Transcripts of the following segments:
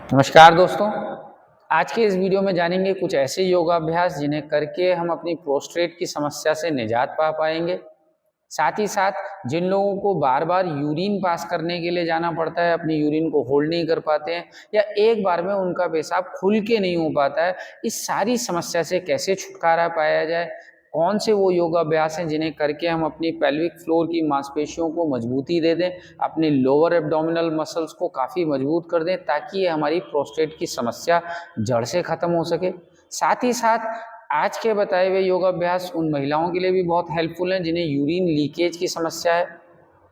नमस्कार दोस्तों। आज के इस वीडियो में जानेंगे कुछ ऐसे योगाभ्यास जिन्हें करके हम अपनी प्रोस्टेट की समस्या से निजात पा पाएंगे। साथ ही साथ जिन लोगों को बार बार यूरिन पास करने के लिए जाना पड़ता है, अपनी यूरिन को होल्ड नहीं कर पाते हैं या एक बार में उनका पेशाब खुल के नहीं हो पाता है, इस सारी समस्या से कैसे छुटकारा पाया जाए, कौन से वो योगाभ्यास हैं जिन्हें करके हम अपनी पेल्विक फ्लोर की मांसपेशियों को मजबूती दे दें, अपनी लोअर एब्डोमिनल मसल्स को काफ़ी मजबूत कर दें ताकि ये हमारी प्रोस्टेट की समस्या जड़ से ख़त्म हो सके। साथ ही साथ आज के बताए हुए योगाभ्यास उन महिलाओं के लिए भी बहुत हेल्पफुल हैं जिन्हें यूरिन लीकेज की समस्या है।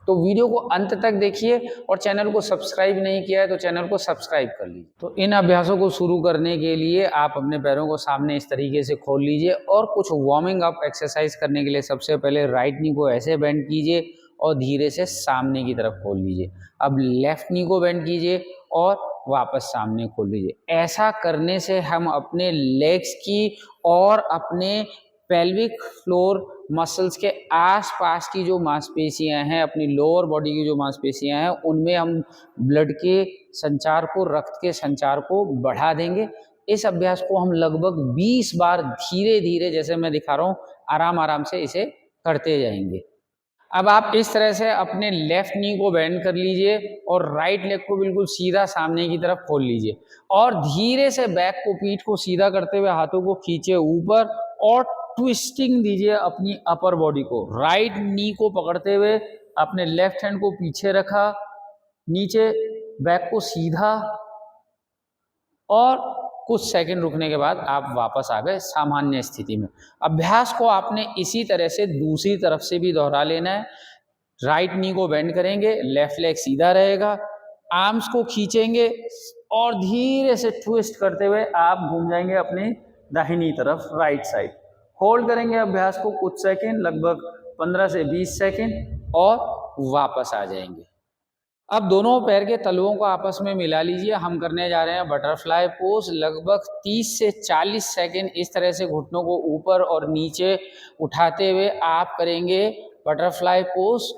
तो वीडियो को अंत तक देखिए और चैनल को सब्सक्राइब नहीं किया है तो चैनल को सब्सक्राइब कर लीजिए। तो इन अभ्यासों को शुरू करने के लिए आप अपने पैरों को सामने इस तरीके से खोल लीजिए और कुछ वार्मिंग अप एक्सरसाइज करने के लिए सबसे पहले राइट नी को ऐसे बेंड कीजिए और धीरे से सामने की तरफ खोल लीजिए। अब लेफ्ट नी को बेंड कीजिए और वापस सामने खोल लीजिए। ऐसा करने से हम अपने लेग्स की और अपने पेल्विक फ्लोर मसल्स के आसपास की जो मांसपेशियां हैं, अपनी लोअर बॉडी की जो मांसपेशियां हैं, उनमें हम ब्लड के संचार को, रक्त के संचार को बढ़ा देंगे। इस अभ्यास को हम लगभग 20 बार धीरे धीरे, जैसे मैं दिखा रहा हूँ, आराम आराम से इसे करते जाएंगे। अब आप इस तरह से अपने लेफ्ट नी को बेंड कर लीजिए और राइट लेग को बिल्कुल सीधा सामने की तरफ खोल लीजिए और धीरे से बैक को, पीठ को सीधा करते हुए हाथों को खींचे ऊपर और ट्विस्टिंग दीजिए अपनी अपर बॉडी को। राइट नी को पकड़ते हुए अपने लेफ्ट हैंड को पीछे रखा, नीचे, बैक को सीधा और कुछ सेकंड रुकने के बाद आप वापस आ गए सामान्य स्थिति में। अभ्यास को आपने इसी तरह से दूसरी तरफ से भी दोहरा लेना है। राइट नी को बेंड करेंगे, लेफ्ट लेग सीधा रहेगा, आर्म्स को खींचेंगे और धीरे से ट्विस्ट करते हुए आप घूम जाएंगे अपनी दाहिनी तरफ, राइट साइड। होल्ड करेंगे अभ्यास को कुछ सेकंड, लगभग 15 से 20 सेकंड और वापस आ जाएंगे। अब दोनों पैर के तलुओं को आपस में मिला लीजिए। हम करने जा रहे हैं बटरफ्लाई पोज। लगभग 30 से 40 सेकंड इस तरह से घुटनों को ऊपर और नीचे उठाते हुए आप करेंगे बटरफ्लाई पोज।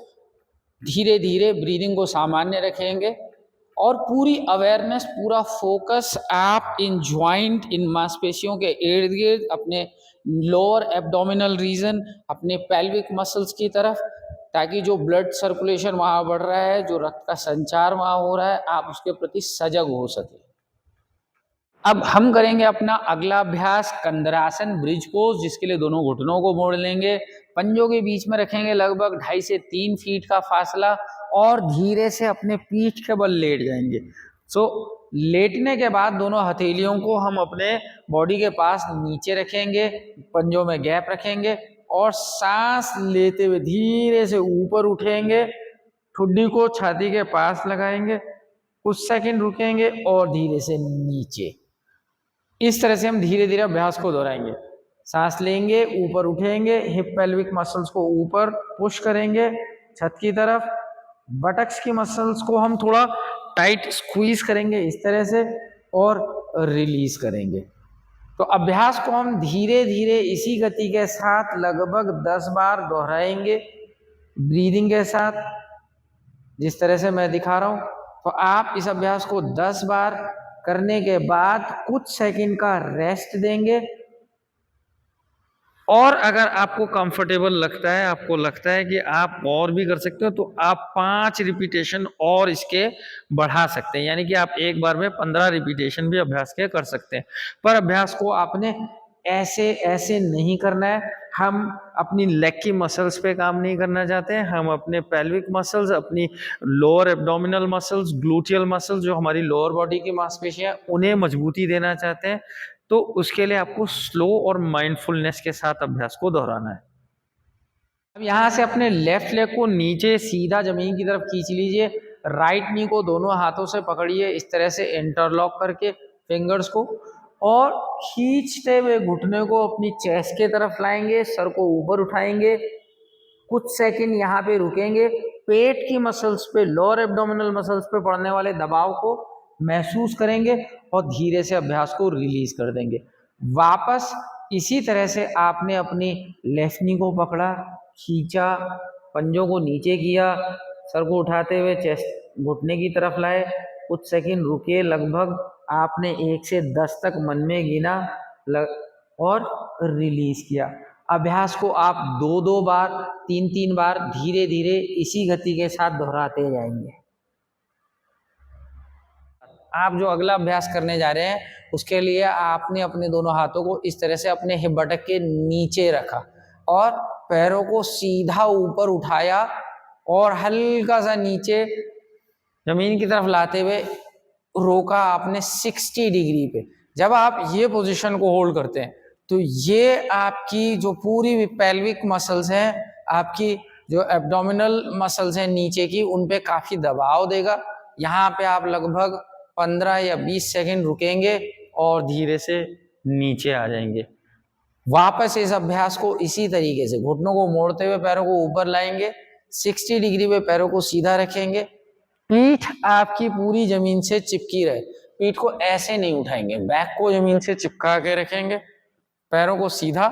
धीरे धीरे ब्रीदिंग को सामान्य रखेंगे और पूरी अवेयरनेस, पूरा फोकस आप इन ज्वाइंट, इन मांसपेशियों के इर्द गिर्द, अपने लोअर एब्डोमिनल रीजन, अपने पेल्विक मसल्स की तरफ, ताकि जो ब्लड सर्कुलेशन वहाँ बढ़ रहा है, जो रक्त का संचार वहाँ हो रहा है, आप उसके प्रति सजग हो सके। अब हम करेंगे अपना अगला अभ्यास कंदरासन ब्रिज पोज, जिसके लिए दोनों घुटनों को मोड़ लेंगे, पंजों के बीच में रखेंगे लगभग 2.5 से 3 फीट का फासला और धीरे से अपने पीठ के बल लेट जाएंगे। लेटने के बाद दोनों हथेलियों को हम अपने बॉडी के पास नीचे रखेंगे, पंजों में गैप रखेंगे और सांस लेते हुए धीरे से ऊपर उठेंगे, ठुड्डी को छाती के पास लगाएंगे, कुछ सेकंड रुकेंगे और धीरे से नीचे। इस तरह से हम धीरे धीरे अभ्यास को दोहराएंगे। सांस लेंगे, ऊपर उठेंगे, हिप पेल्विक मसल्स को ऊपर पुश करेंगे छत की तरफ, बटक्स की मसल्स को हम थोड़ा टाइट स्क्वीज करेंगे इस तरह से और रिलीज करेंगे। तो अभ्यास को हम धीरे धीरे इसी गति के साथ लगभग 10 बार दोहराएंगे, ब्रीदिंग के साथ, जिस तरह से मैं दिखा रहा हूं। तो आप इस अभ्यास को 10 बार करने के बाद कुछ सेकंड का रेस्ट देंगे और अगर आपको कंफर्टेबल लगता है, आपको लगता है कि आप और भी कर सकते हो, तो आप 5 रिपीटेशन और इसके बढ़ा सकते हैं, यानी कि आप एक बार में 15 रिपीटेशन भी अभ्यास के कर सकते हैं। पर अभ्यास को आपने ऐसे ऐसे नहीं करना है। हम अपनी लेग की मसल्स पे काम नहीं करना चाहते हैं, हम अपने पेल्विक मसल्स, अपनी lower abdominal muscles, gluteal muscles, जो हमारी लोअर बॉडी की मांसपेशियां, उन्हें मजबूती देना चाहते हैं। तो उसके लिए आपको स्लो और माइंडफुलनेस के साथ अभ्यास को दोहराना है। अब यहाँ से अपने लेफ्ट लेग को नीचे सीधा जमीन की तरफ खींच लीजिए, राइट नी को दोनों हाथों से पकड़िए इस तरह से इंटरलॉक करके फिंगर्स को, और खींचते हुए घुटने को अपनी चेस्ट के तरफ लाएंगे, सर को ऊपर उठाएंगे, कुछ सेकंड यहाँ पे रुकेंगे, पेट की मसल्स पे, लोअर एब्डोमिनल मसल्स पे पड़ने वाले दबाव को महसूस करेंगे और धीरे से अभ्यास को रिलीज कर देंगे। वापस इसी तरह से आपने अपनी लेफ्ट नी को पकड़ा, खींचा, पंजों को नीचे किया, सर को उठाते हुए चेस्ट, घुटने की तरफ लाए, कुछ सेकंड रुके, लगभग आपने 1 से 10 तक मन में गिना और रिलीज किया। अभ्यास को आप 2-2 बार, 3-3 बार धीरे धीरे इसी गति के साथ दोहराते जाएंगे। आप जो अगला अभ्यास करने जा रहे हैं उसके लिए आपने अपने दोनों हाथों को इस तरह से अपने हिप बटक के नीचे रखा और पैरों को सीधा ऊपर उठाया और हल्का सा नीचे जमीन की तरफ लाते हुए रोका आपने 60 डिग्री पे। जब आप ये पोजीशन को होल्ड करते हैं तो ये आपकी जो पूरी पेल्विक मसल्स हैं, आपकी जो एब्डोमिनल मसल्स हैं नीचे की, उन पे काफी दबाव देगा। यहाँ पे आप लगभग 15 या 20 सेकंड रुकेंगे और धीरे से नीचे आ जाएंगे। वापस इस अभ्यास को इसी तरीके से घुटनों को मोड़ते हुए पैरों को ऊपर लाएंगे, 60 डिग्री पे पैरों को सीधा रखेंगे, पीठ आपकी पूरी जमीन से चिपकी रहे, पीठ को ऐसे नहीं उठाएंगे, बैक को जमीन से चिपका के रखेंगे, पैरों को सीधा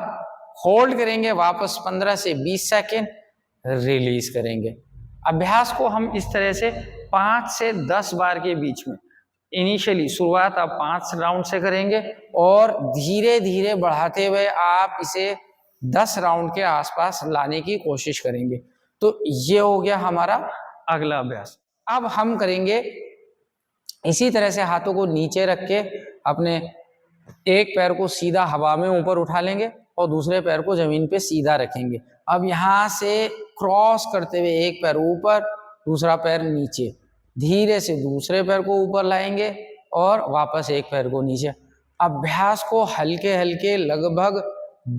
होल्ड करेंगे, वापस 15 से 20 सेकंड रिलीज करेंगे। अभ्यास को हम इस तरह से 5 से 10 बार के बीच में, इनिशियली शुरुआत आप 5 राउंड से करेंगे और धीरे धीरे बढ़ाते हुए आप इसे 10 राउंड के आसपास लाने की कोशिश करेंगे। तो ये हो गया हमारा अगला अभ्यास। अब हम करेंगे इसी तरह से, हाथों को नीचे रख के अपने एक पैर को सीधा हवा में ऊपर उठा लेंगे और दूसरे पैर को जमीन पे सीधा रखेंगे। अब यहाँ से क्रॉस करते हुए एक पैर ऊपर, दूसरा पैर नीचे, धीरे से दूसरे पैर को ऊपर लाएंगे और वापस एक पैर को नीचे। अभ्यास को हल्के हल्के लगभग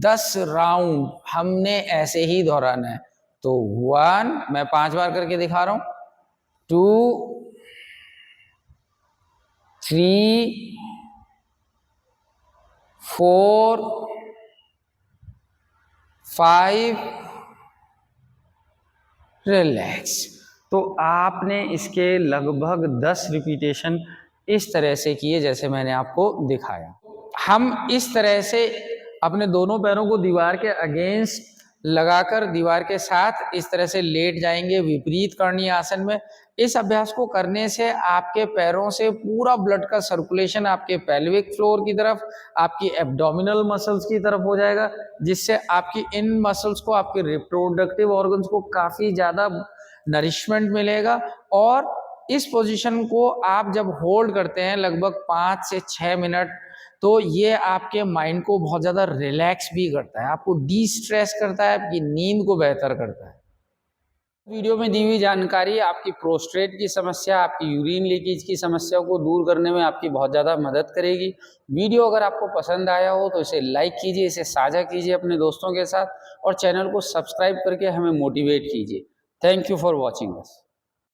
10 राउंड हमने ऐसे ही दोहराना है। तो 1, मैं 5 बार करके दिखा रहा हूं, 2, 3, 4, 5, रिलैक्स। तो आपने इसके लगभग 10 रिपीटेशन इस तरह से किए जैसे मैंने आपको दिखाया। हम इस तरह से अपने दोनों पैरों को दीवार के अगेंस्ट लगाकर दीवार के साथ इस तरह से लेट जाएंगे विपरीत करणीय आसन में। इस अभ्यास को करने से आपके पैरों से पूरा ब्लड का सर्कुलेशन आपके पेल्विक फ्लोर की तरफ, आपकी एब्डोमिनल मसल्स की तरफ हो जाएगा, जिससे आपकी इन मसल्स को, आपके रिप्रोडक्टिव ऑर्गन्स को काफी ज्यादा नरिशमेंट मिलेगा। और इस पोजीशन को आप जब होल्ड करते हैं लगभग 5 से 6 मिनट, तो ये आपके माइंड को बहुत ज़्यादा रिलैक्स भी करता है, आपको डी स्ट्रेस करता है, आपकी नींद को बेहतर करता है। वीडियो में दी हुई जानकारी आपकी प्रोस्टेट की समस्या, आपकी यूरिन लीकेज की समस्या को दूर करने में आपकी बहुत ज़्यादा मदद करेगी। वीडियो अगर आपको पसंद आया हो तो इसे लाइक कीजिए, इसे साझा कीजिए अपने दोस्तों के साथ और चैनल को सब्सक्राइब करके हमें मोटिवेट कीजिए। Thank you for watching us.